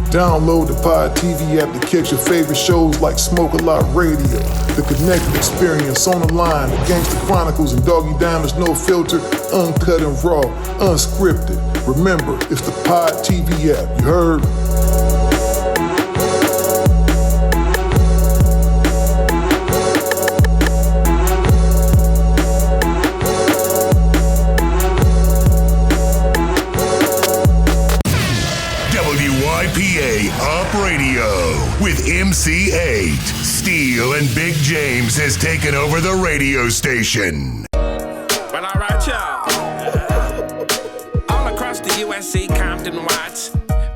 Download the Pod TV app to catch your favorite shows like Smoke A Lot Radio, The Connected Experience, On the Line, The Gangsta Chronicles, and Doggy Diamonds No Filter, uncut and raw, unscripted. Remember, it's the Pod TV app, you heard? Up Radio with MC8. Steel and Big James has taken over the radio station. Well, all right, y'all. All across the USC, Compton, Watts,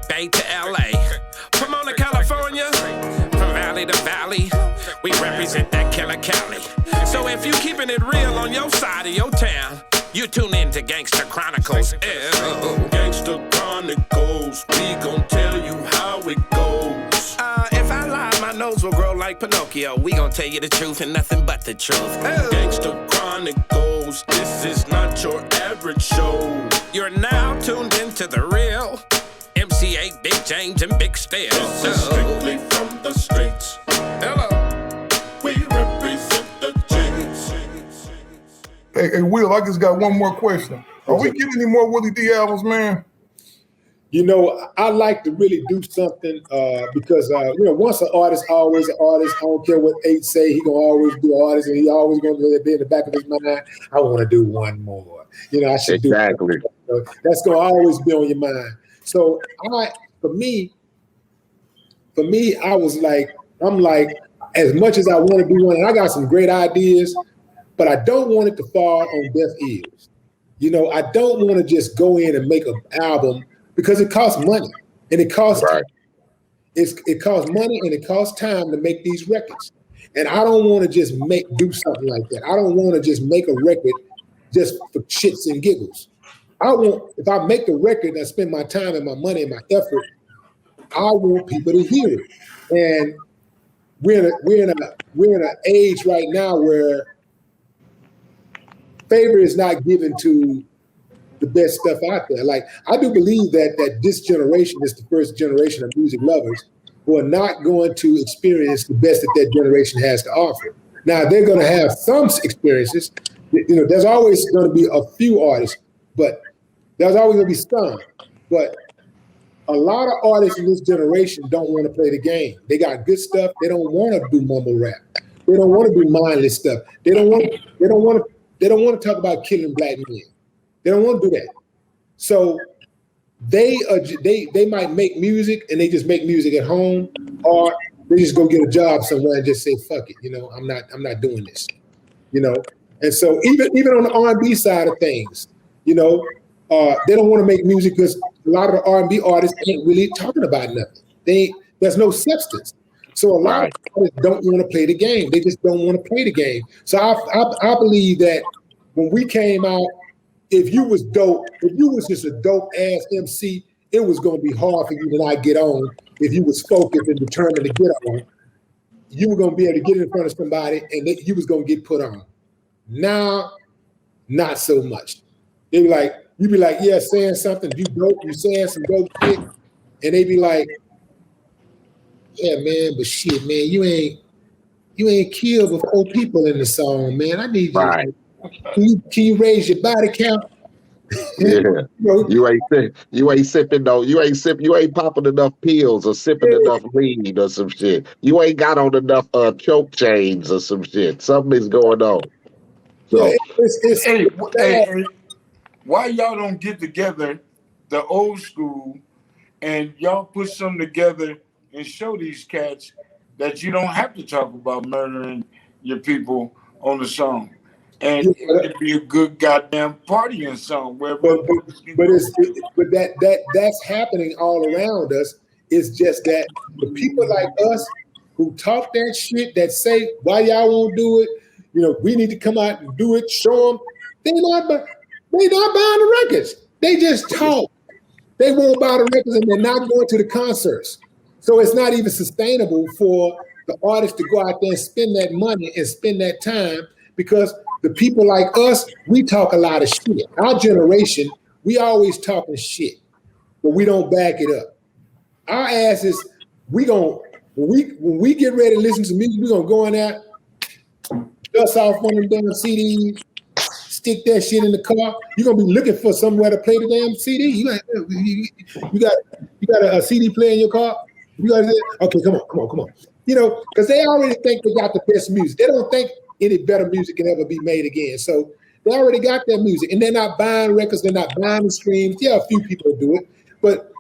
Bay to LA. Pomona, California, from valley to valley, we represent that killer Cali. So if you keeping it real on your side of your town, you tune in to Gangsta Chronicles. Gangsta Chronicles, we gon' tell you how it goes. If I lie, my nose will grow like Pinocchio. We gon' tell you the truth and nothing but the truth. Gangsta Chronicles, this is not your average show. You're now tuned into the real MC8, Big James, and Big Steel. This is strictly from the streets. Hello. We represent the James. Hey, Will, I just got one more question. Are we getting any more WIllie D albums, man? You know, I like to really do something because, once an artist, always an artist. I don't care what H say, he gonna always be an artist, and he always gonna be in the back of his mind, I want to do one more. I should do exactly. That's gonna always be on your mind. So for me, I was like, I'm like, as much as I want to do one, and I got some great ideas, but I don't want it to fall on deaf ears. I don't want to just go in and make an album because it costs money and it costs time. It costs money and it costs time to make these records. And I don't want to just do something like that. I don't want to just make a record just for shits and giggles. If I make a record and I spend my time and my money and my effort, I want people to hear it. And we're in an age right now where favor is not given to the best stuff out there. Like, I do believe that this generation is the first generation of music lovers who are not going to experience the best that generation has to offer. Now, they're going to have some experiences. There's always going to be a few artists, but there's always going to be some. But a lot of artists in this generation don't want to play the game. They got good stuff. They don't want to do mumble rap. They don't want to do mindless stuff. They don't want to talk about killing black men. They don't want to do that. So they might make music and they just make music at home, or they just go get a job somewhere and just say, fuck it, I'm not doing this. And so even on the R&B side of things, they don't want to make music because a lot of the R&B artists ain't really talking about nothing. There's no substance. So a lot of artists don't want to play the game. They just don't want to play the game. So I believe that when we came out, if you was just a dope ass MC, it was going to be hard for you to not get on. If you was focused and determined to get on, you were going to be able to get in front of somebody and you was going to get put on. Now, not so much. You'd be like, yeah, saying something, you dope, you saying some dope shit, and they be like, yeah, man, but shit, man, you ain't killed with 4 people in the song, man. I need you. Right. Can you raise your body count? Yeah. You ain't popping enough pills or sipping enough weed or some shit. You ain't got on enough choke chains or some shit. Something is going on. So hey, why y'all don't get together, the old school, and y'all put something together and show these cats that you don't have to talk about murdering your people on the song? And it'd be a good goddamn partying song. That's happening all around us. It's just that the people like us who talk that shit, that say, why y'all won't do it? We need to come out and do it, show them. They're not buying the records. They just talk. They won't buy the records and they're not going to the concerts. So it's not even sustainable for the artist to go out there and spend that money and spend that time, because the people like us, we talk a lot of shit. Our generation, we always talking shit, but we don't back it up. our ass is when we get ready to listen to music, we're gonna go in there, dust off one of them damn CDs, stick that shit in the car. You're gonna be looking for somewhere to play the damn CD. You got a CD player in your car. You got okay, come on. You know, because they already think they got the best music. They don't think any better music can ever be made again. So they already got their music, and they're not buying records. They're not buying the streams. Yeah, a few people do it, but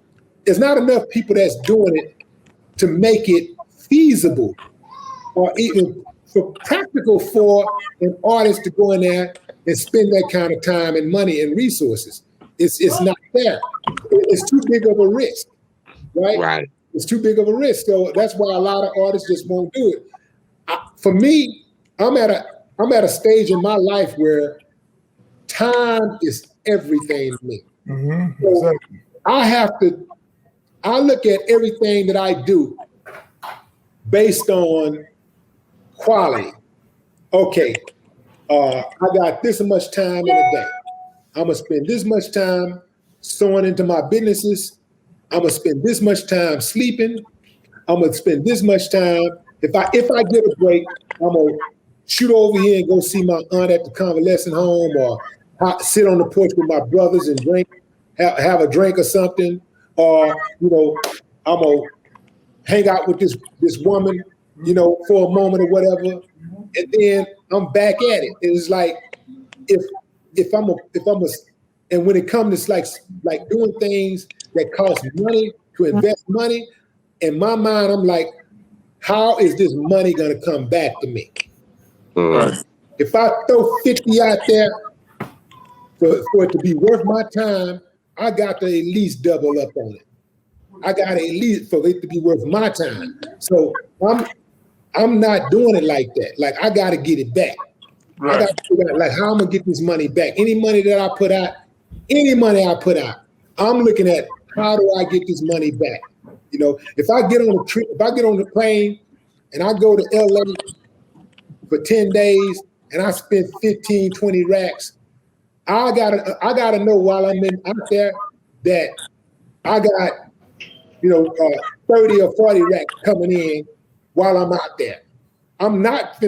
there's not enough people that's doing it to make it feasible or even for practical for an artist to go in there and spend that kind of time and money and resources. It's not there. It's too big of a risk, right? Right. It's too big of a risk. So that's why a lot of artists just won't do it. For me, I'm at a stage in my life where time is everything to me. Mm-hmm. So Exactly. I look at everything that I do based on quality. Okay, I got this much time in a day. I'm gonna spend this much time sewing into my businesses. I'm gonna spend this much time sleeping. I'm gonna spend this much time. If I get a break, I'm gonna shoot over here and go see my aunt at the convalescent home, or sit on the porch with my brothers and drink, have a drink or something, or I'm gonna hang out with this woman, for a moment or whatever, and then I'm back at it. It's like if I'm a, and when it comes to like doing things that cost money to invest money, in my mind I'm like, how is this money gonna come back to me? If I throw 50 out there for it to be worth my time, I got to at least double up on it. I got to at least for it to be worth my time. So I'm not doing it like that. Like I got to get it back. Right. I got to figure out like how I'm gonna get this money back. Any money that I put out, I'm looking at how do I get this money back. If I get on the plane and I go to LA for 10 days and I spend 15, 20 racks, I gotta know while I'm out there that I got 30 or 40 racks coming in while I'm out there. I'm not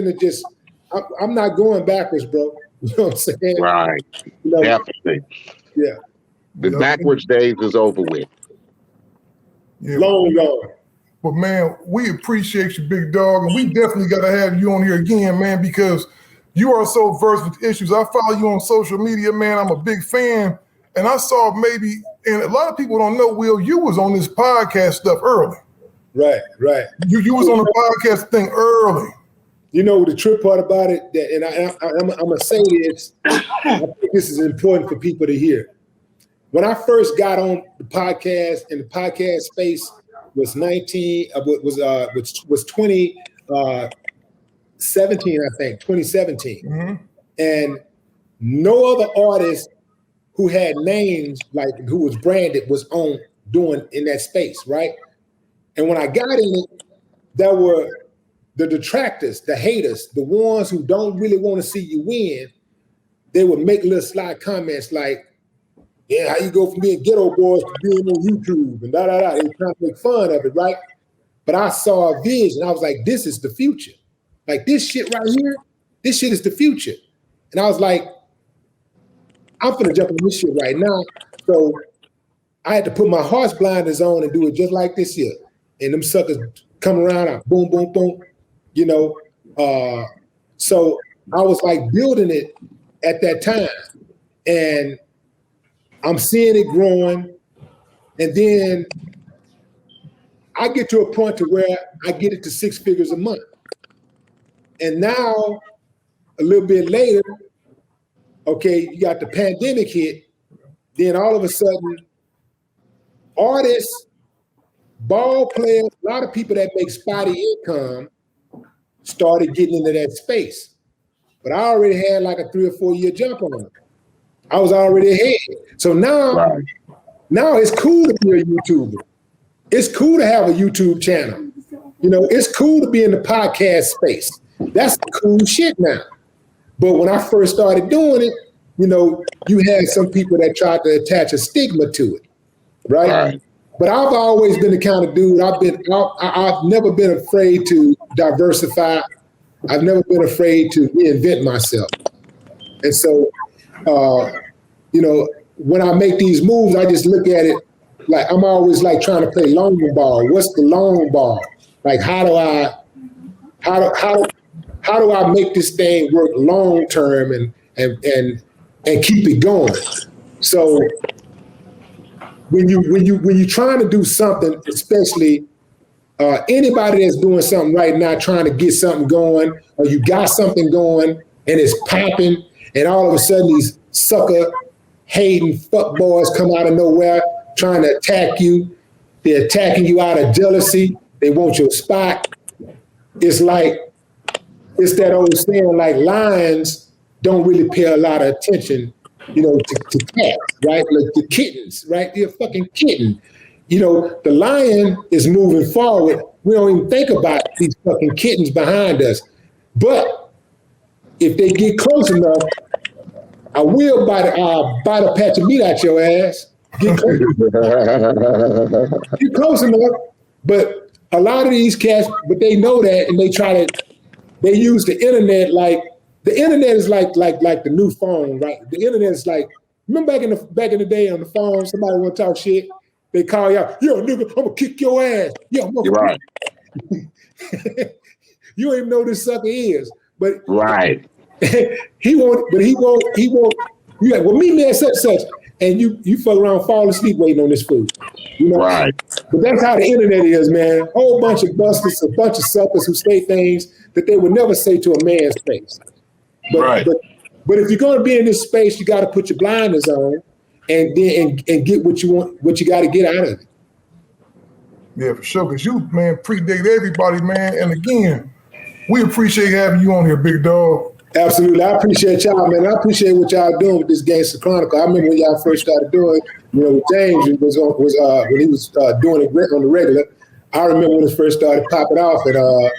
I'm not going backwards, bro. You know what I'm saying? Right. Definitely. Yeah. The backwards days is over with. Yeah. Long gone. But man, we appreciate you, big dog, and we definitely got to have you on here again, man, because you are so versed with issues. I follow you on social media, man. I'm a big fan, and I saw and a lot of people don't know, Will, you was on this podcast stuff early. Right. You was on the podcast thing early. The trip part about it, and I'm gonna say this, I think this is important for people to hear. When I first got on the podcast, and the podcast space was 2017, I think, 2017. Mm-hmm. And no other artist who had names, like who was branded, was doing in that space, right? And when I got in it, there were the detractors, the haters, the ones who don't really want to see you win. They would make little sly comments like, yeah, how you go from being Geto Boys to being on YouTube and da-da-da. They were trying to make fun of it, right? But I saw a vision. I was like, this is the future. Like this shit right here, this shit is the future. And I was like, I'm finna jump on this shit right now. So I had to put my horse blinders on and do it just like this here. And them suckers come around, I boom, boom, boom, So I was like building it at that time. And I'm seeing it growing. And then I get to a point to where I get it to 6 figures a month. And now, a little bit later, okay, you got the pandemic hit. Then all of a sudden, artists, ball players, a lot of people that make spotty income started getting into that space. But I already had like a 3 or 4 year jump on it. I was already ahead. So now it's cool to be a YouTuber. It's cool to have a YouTube channel. It's cool to be in the podcast space. That's cool shit now. But when I first started doing it, you had some people that tried to attach a stigma to it, right? But I've always been the kind of dude. I've never been afraid to diversify. I've never been afraid to reinvent myself. And so, when I make these moves, I just look at it like I'm always like trying to play long ball. What's the long ball? Like how do I make this thing work long term and keep it going? So when you're trying to do something, especially anybody that's doing something right now, trying to get something going, or you got something going and it's popping, and all of a sudden these sucker hating fuck boys come out of nowhere trying to attack you. They're attacking you out of jealousy. They want your spot. It's that old saying, like lions don't really pay a lot of attention, to cats, right? Like the kittens, right? They're a fucking kitten. The lion is moving forward. We don't even think about these fucking kittens behind us. But if they get close enough, I will bite a patch of meat out your ass. Get close enough. But a lot of these cats, but they know that, and they use the internet like the internet is like the new phone, right? The internet is like, remember back in the day on the phone, somebody want to talk shit, they call you out, yo nigga, I'm gonna kick your ass. Yo, you're right. You don't even know who this sucker is, but right. he won't. You like, well, meet me at such, and you fuck around, fall asleep waiting on this food. Right. But that's how the internet is, man. A whole bunch of busters, a bunch of suckers who say things that they would never say to a man's face. But if you're going to be in this space, you got to put your blinders on and get what you want, what you got to get out of it. Yeah, for sure. Because you, man, predate everybody, man. And again, we appreciate having you on here, big dog. Absolutely. I appreciate y'all, man. I appreciate what y'all doing with this Gangster Chronicle. I remember when y'all first started doing it, with James, when he was doing it on the regular. I remember when it first started popping off, and I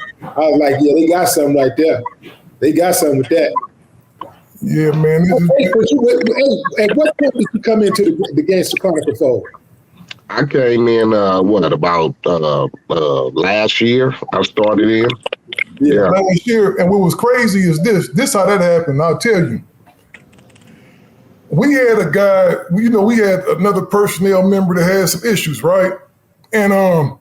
was like, yeah, they got something right there. They got something with that. Yeah, man. At what point did you come into the Gangster Chronicle fold? I came in, about last year I started in. Yeah, last year. And what was crazy is this how that happened. I'll tell you. We had a guy, we had another personnel member that had some issues, right? And I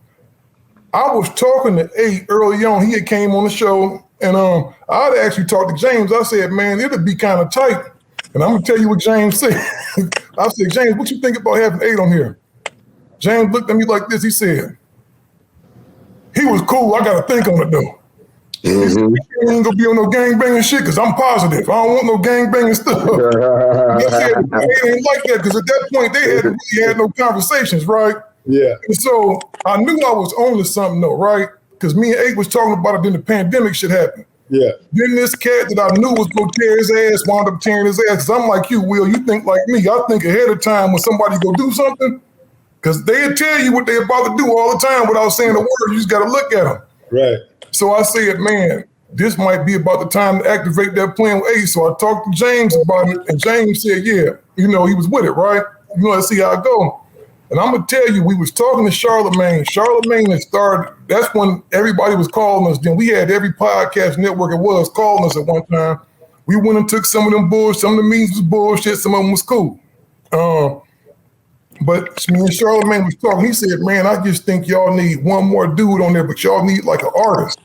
was talking to A early on. He had came on the show, and I'd actually talked to James. I said, man, it'll be kind of tight. And I'm going to tell you what James said. I said, James, what you think about having 8 on here? James looked at me like this. He said, he was cool. I got to think on it, though. Mm-hmm. You ain't gonna be on no gangbanging shit because I'm positive. I don't want no gangbanging stuff. They said they ain't like that because at that point they hadn't really had no conversations, right? Yeah. And so I knew I was on to something though, right? Because me and Ake was talking about it, then the pandemic shit happened. Yeah. Then this cat that I knew was gonna tear his ass wound up tearing his ass. Because I'm like you, Will. You think like me. I think ahead of time when somebody go do something, because they'll tell you what they're about to do all the time without saying a word. You just got to look at them. Right. So I said, man, this might be about the time to activate that plan with Ace. So I talked to James about it, and James said, yeah, he was with it, right? Let's see how it go. And I'm going to tell you, we was talking to Charlemagne. Charlemagne had started, that's when everybody was calling us. Then we had every podcast network it was calling us at one time. We went and took some of them bullshit. Some of the meetings was bullshit. Some of them was cool. But me and Charlemagne was talking. He said, man, I just think y'all need one more dude on there, but y'all need like an artist.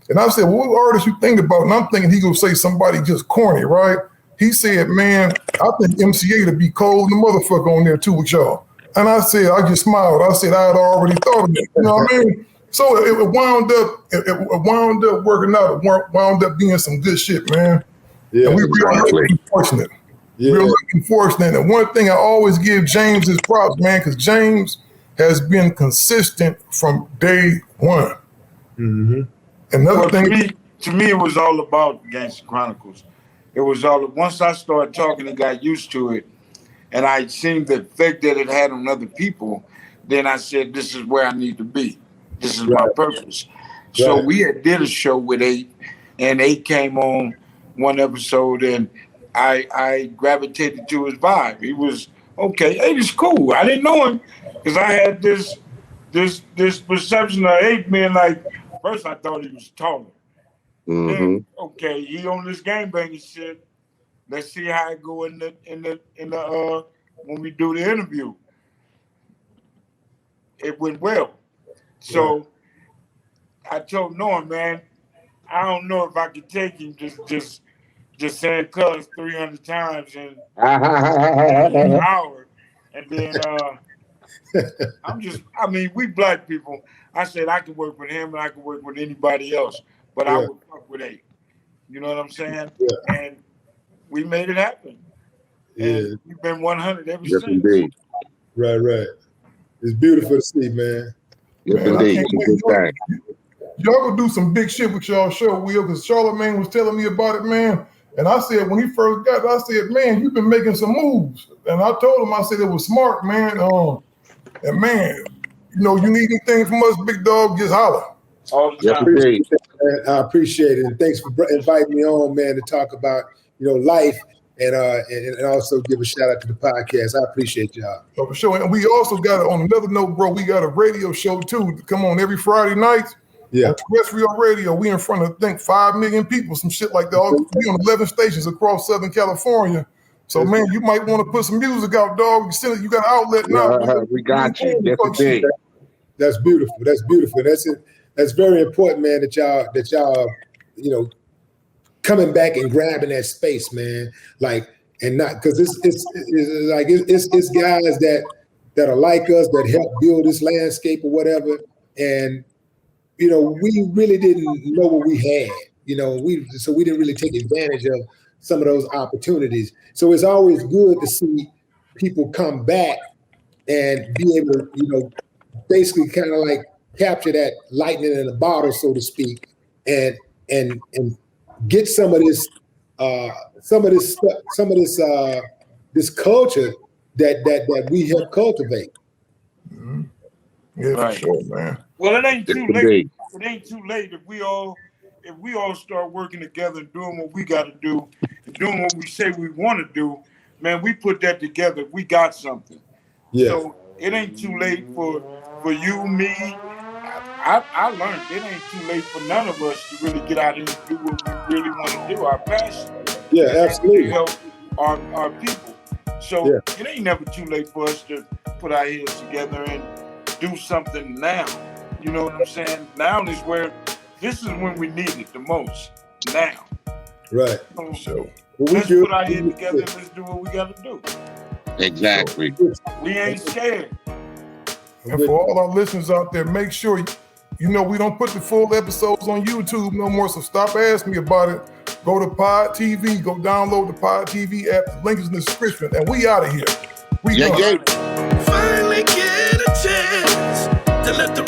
And I said, well, what artist you think about? And I'm thinking he gonna say somebody just corny, right? He said, man, I think MCA to be cold and the motherfucker on there too with y'all. And I said, I just smiled. I said, I had already thought of it. You know what I mean? So it wound up working out. It wound up being some good shit, man. Yeah, and we were fortunate. Yeah. Real looking fortunate. And one thing I always give James his props, man, because James has been consistent from day one. Mm-hmm. Another thing, to me, it was all about Gangster Chronicles. It was all, once I started talking and got used to it, and I seen the effect that it had on other people, then I said, this is where I need to be. This is my purpose. Right. So we did a show with 8, and 8 came on one episode, and I gravitated to his vibe. He was, okay, 8 is cool. I didn't know him, Because I had this perception of Ape being like, first I thought he was taller. Then, okay, he on this gangbanging shit. Let's see how it go in the when we do the interview. It went well. So I told Norm, man, I don't know if I could take him just saying cuz 300 times in an hour. And then we black people, I said I could work with him and I could work with anybody else, but I would fuck with Ape. You know what I'm saying? Yeah. And we made it happen. And we've been 100 ever since. Indeed. Right. It's beautiful to see, man. Yes, indeed. Y'all gonna do some big shit with y'all show, Will, because Charlamagne was telling me about it, man. And I said, when he first got it, I said, man, you've been making some moves. And I told him, I said, it was smart, man. And man, you need anything from us, big dog, just holler. All the time. I appreciate it. And thanks for inviting me on, man, to talk about, life and also give a shout out to the podcast. I appreciate y'all. So for sure. And we also got, on another note, bro, we got a radio show too to come on every Friday night. Yeah. On terrestrial radio, we in front of, I think, 5 million people, some shit like that. We on 11 stations across Southern California. So, man, you might want to put some music out, dog. You got an outlet now. We got you. Yes, indeed. That's beautiful. That's beautiful. That's it. That's very important, man, that y'all, coming back and grabbing that space, man. Like, and not because it's guys that are like us, that help build this landscape or whatever. And we really didn't know what we had, so we didn't really take advantage of some of those opportunities. So it's always good to see people come back and be able to, basically kind of like capture that lightning in a bottle, so to speak, and get some of this this culture that we help cultivate. Mm-hmm. Yeah, right. For sure, man. Well, it ain't too late. It ain't too late if we all start working together and doing what we got to do, and doing what we say we want to do. Man, we put that together. We got something. Yeah. So it ain't too late for you, me. I learned it ain't too late for none of us to really get out and do what we really want to do. Our passion. Yeah, absolutely. To help our people. So it ain't never too late for us to put our heads together and do something now. You know what I'm saying? Now is where this is when we need it the most. Now. Right. So let's put our heads together and let's do what we gotta do. Exactly. We ain't scared. And for all our listeners out there, make sure we don't put the full episodes on YouTube no more. So stop asking me about it. Go to Pod TV. Go download the Pod TV app. The link is in the description. And we out of here. We done. Finally get a chance to let the